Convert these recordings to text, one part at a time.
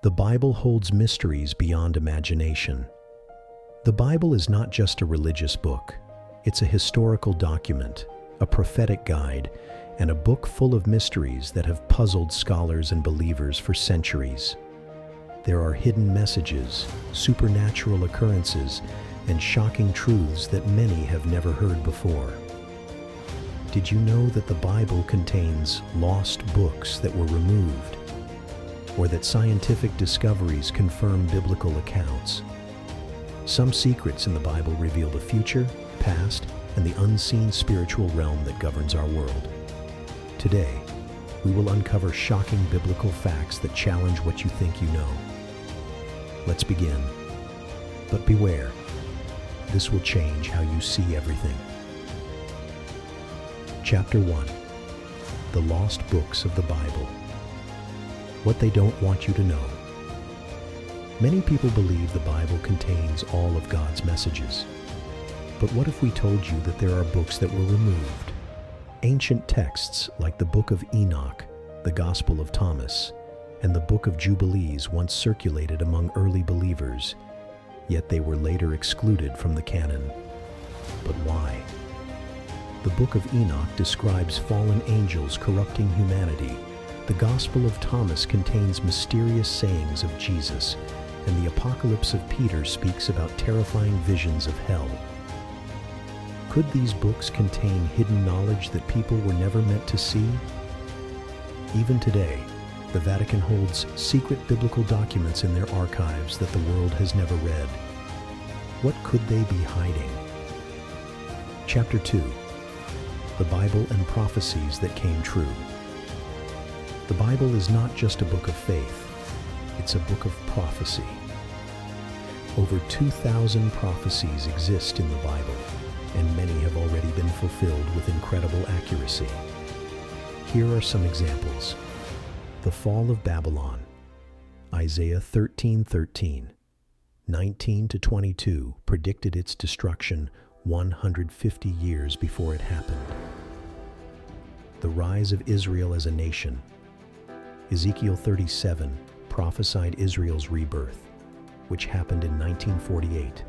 The Bible holds mysteries beyond imagination. The Bible is not just a religious book. It's a historical document, a prophetic guide, and a book full of mysteries that have puzzled scholars and believers for centuries. There are hidden messages, supernatural occurrences, and shocking truths that many have never heard before. Did you know that the Bible contains lost books that were removed, or that scientific discoveries confirm biblical accounts? Some secrets in the Bible reveal the future, past, and the unseen spiritual realm that governs our world. Today, we will uncover shocking biblical facts that challenge what you think you know. Let's begin. But beware, this will change how you see everything. Chapter 1. The Lost Books of the Bible. What they don't want you to know. Many people believe the Bible contains all of God's messages. But what if we told you that there are books that were removed? Ancient texts like the Book of Enoch, the Gospel of Thomas, and the Book of Jubilees once circulated among early believers, yet they were later excluded from the canon. But why? The Book of Enoch describes fallen angels corrupting humanity. The Gospel of Thomas contains mysterious sayings of Jesus, and the Apocalypse of Peter speaks about terrifying visions of hell. Could these books contain hidden knowledge that people were never meant to see? Even today, the Vatican holds secret biblical documents in their archives that the world has never read. What could they be hiding? Chapter 2. The Bible and Prophecies that Came True. The Bible is not just a book of faith. It's a book of prophecy. Over 2,000 prophecies exist in the Bible, and many have already been fulfilled with incredible accuracy. Here are some examples. The fall of Babylon, Isaiah 13:13, 19-22 predicted its destruction 150 years before it happened. The rise of Israel as a nation, Ezekiel 37 prophesied Israel's rebirth, which happened in 1948,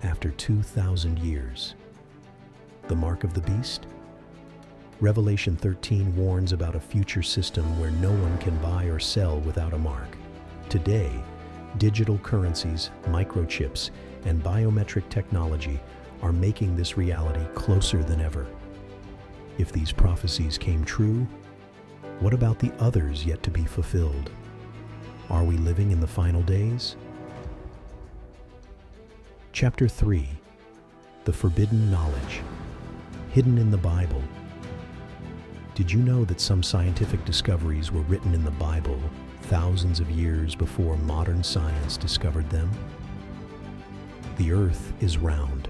after 2,000 years. The mark of the beast? Revelation 13 warns about a future system where no one can buy or sell without a mark. Today, digital currencies, microchips, and biometric technology are making this reality closer than ever. If these prophecies came true, what about the others yet to be fulfilled? Are we living in the final days? Chapter 3. The Forbidden Knowledge, hidden in the Bible. Did you know that some scientific discoveries were written in the Bible thousands of years before modern science discovered them? The earth is round.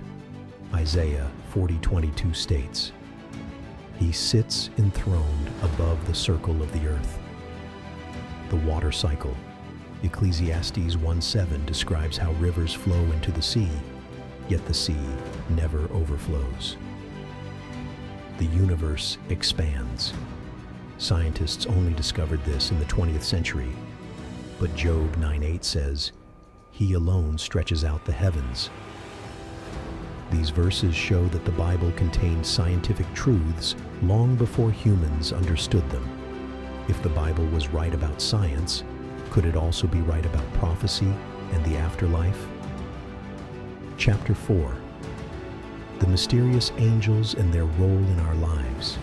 Isaiah 40:22 states, "He sits enthroned above the circle of the earth." The water cycle. Ecclesiastes 1:7 describes how rivers flow into the sea, yet the sea never overflows. The universe expands. Scientists only discovered this in the 20th century, but Job 9:8 says, "He alone stretches out the heavens." These verses show that the Bible contained scientific truths long before humans understood them. If the Bible was right about science, could it also be right about prophecy and the afterlife? Chapter 4. The Mysterious Angels and Their Role in Our Lives.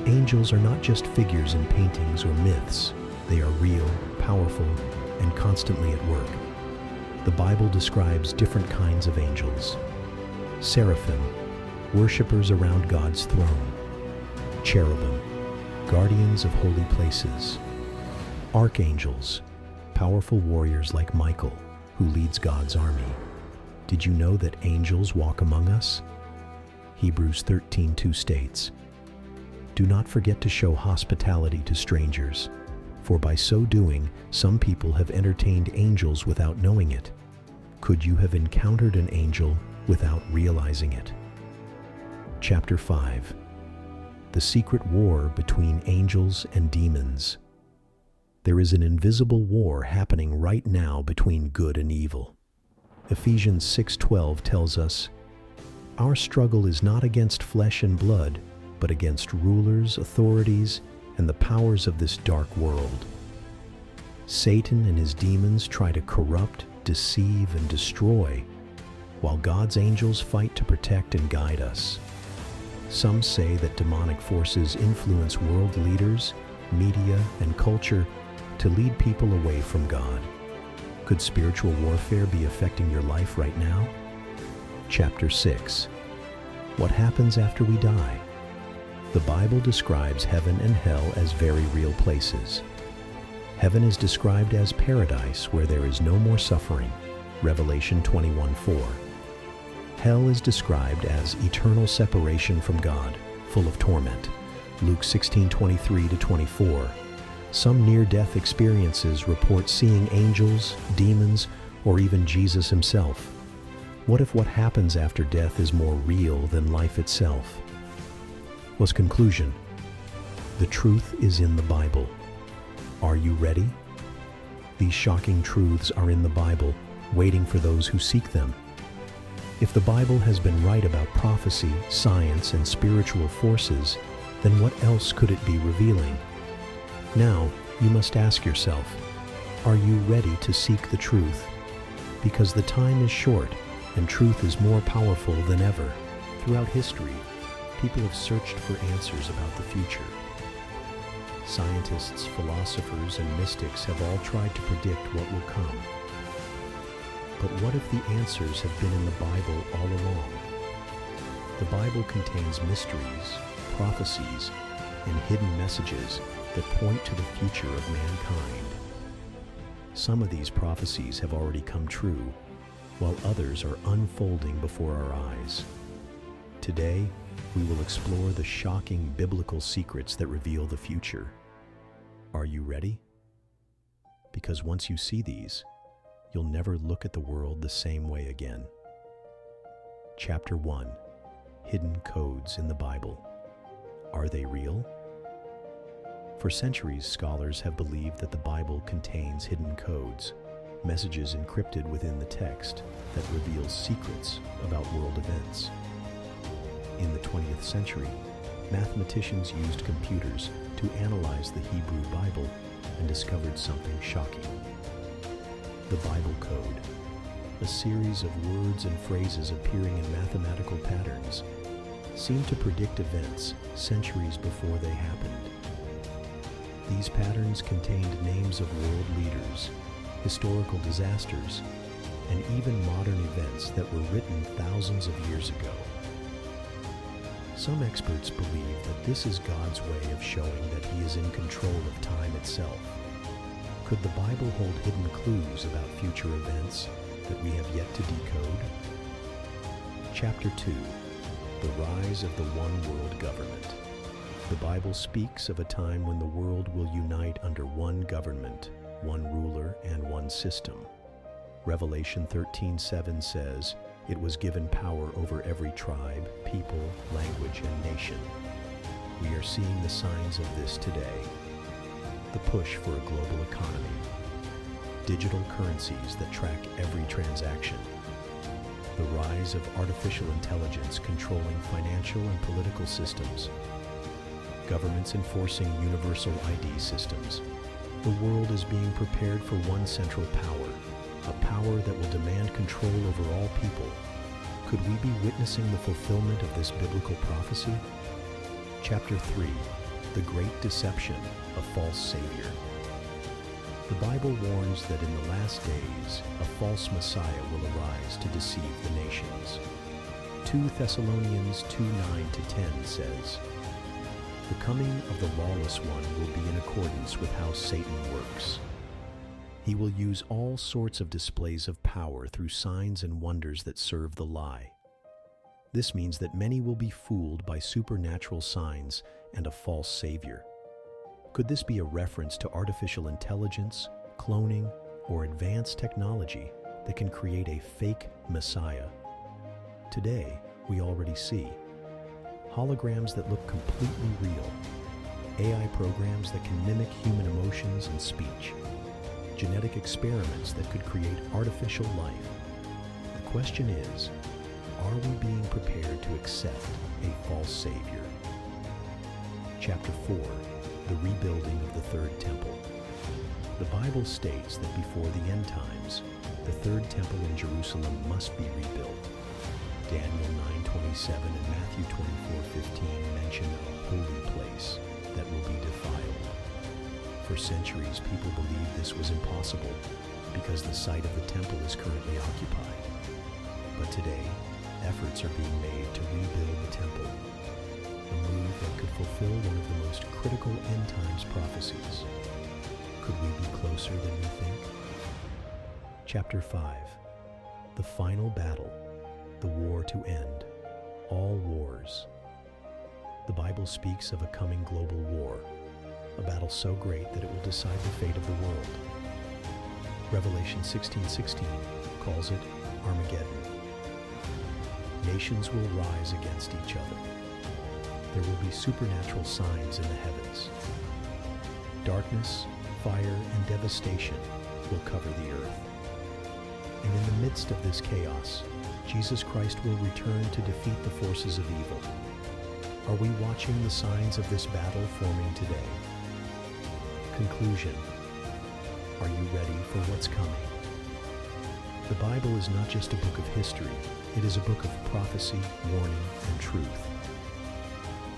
Angels are not just figures in paintings or myths. They are real, powerful, and constantly at work. The Bible describes different kinds of angels. Seraphim, worshippers around God's throne. Cherubim, guardians of holy places. Archangels, powerful warriors like Michael, who leads God's army. Did you know that angels walk among us? Hebrews 13:2 states, "Do not forget to show hospitality to strangers, for by so doing, some people have entertained angels without knowing it." Could you have encountered an angel without realizing it? Chapter 5. The Secret War Between Angels and Demons. There is an invisible war happening right now between good and evil. Ephesians 6:12 tells us, "Our struggle is not against flesh and blood, but against rulers, authorities, and the powers of this dark world." Satan and his demons try to corrupt, deceive, and destroy, while God's angels fight to protect and guide us. Some say that demonic forces influence world leaders, media, and culture to lead people away from God. Could spiritual warfare be affecting your life right now? Chapter 6. What happens after we die? The Bible describes heaven and hell as very real places. Heaven is described as paradise where there is no more suffering, Revelation 21:4. Hell is described as eternal separation from God, full of torment, Luke 16:23-24. Some near-death experiences report seeing angels, demons, or even Jesus himself. What if what happens after death is more real than life itself? What's conclusion? The truth is in the Bible. Are you ready? These shocking truths are in the Bible, waiting for those who seek them. If the Bible has been right about prophecy, science, and spiritual forces, then what else could it be revealing? Now, you must ask yourself, are you ready to seek the truth? Because the time is short, and truth is more powerful than ever. Throughout history, people have searched for answers about the future. Scientists, philosophers, and mystics have all tried to predict what will come. But what if the answers have been in the Bible all along? The Bible contains mysteries, prophecies, and hidden messages that point to the future of mankind. Some of these prophecies have already come true, while others are unfolding before our eyes. Today, we will explore the shocking biblical secrets that reveal the future. Are you ready? Because once you see these, you'll never look at the world the same way again. Chapter 1. Hidden Codes in the Bible. Are they real? For centuries, scholars have believed that the Bible contains hidden codes, messages encrypted within the text that reveal secrets about world events. In the 20th century, mathematicians used computers to analyze the Hebrew Bible and discovered something shocking. The Bible Code, a series of words and phrases appearing in mathematical patterns, seemed to predict events centuries before they happened. These patterns contained names of world leaders, historical disasters, and even modern events that were written thousands of years ago. Some experts believe that this is God's way of showing that He is in control of time itself. Could the Bible hold hidden clues about future events that we have yet to decode? Chapter 2. The Rise of the One World Government. The Bible speaks of a time when the world will unite under one government, one ruler, and one system. Revelation 13:7 says, "It was given power over every tribe, people, language, and nation." We are seeing the signs of this today. The push for a global economy, digital currencies that track every transaction, the rise of artificial intelligence controlling financial and political systems, governments enforcing universal ID systems. The world is being prepared for one central power, a power that will demand control over all people. Could we be witnessing the fulfillment of this biblical prophecy? Chapter 3. The Great Deception, a False Savior. The Bible warns that in the last days, a false Messiah will arise to deceive the nations. 2 Thessalonians 2:9-10 says, "The coming of the lawless one will be in accordance with how Satan works. He will use all sorts of displays of power through signs and wonders that serve the lie." This means that many will be fooled by supernatural signs and a false savior. Could this be a reference to artificial intelligence, cloning, or advanced technology that can create a fake Messiah? Today, we already see holograms that look completely real, AI programs that can mimic human emotions and speech, genetic experiments that could create artificial life. The question is, are we being prepared to accept a false savior? Chapter 4, the rebuilding of the Third Temple. The Bible states that before the end times, the Third Temple in Jerusalem must be rebuilt. Daniel 9:27 and Matthew 24:15 mention a holy place that will be defiled. For centuries, people believed this was impossible because the site of the temple is currently occupied. But today, efforts are being made to rebuild the temple, a move that could fulfill one of the most critical end times prophecies. Could we be closer than we think? Chapter 5, the final battle, the war to end all wars. The Bible speaks of a coming global war, a battle so great that it will decide the fate of the world. Revelation 16:16 calls it Armageddon. Nations will rise against each other. There will be supernatural signs in the heavens. Darkness, fire, and devastation will cover the earth. And in the midst of this chaos, Jesus Christ will return to defeat the forces of evil. Are we watching the signs of this battle forming today? Conclusion. Are you ready for what's coming? The Bible is not just a book of history, it is a book of prophecy, warning, and truth.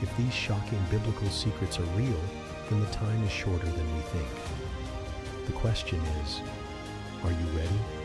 If these shocking biblical secrets are real, then the time is shorter than we think. The question is, are you ready?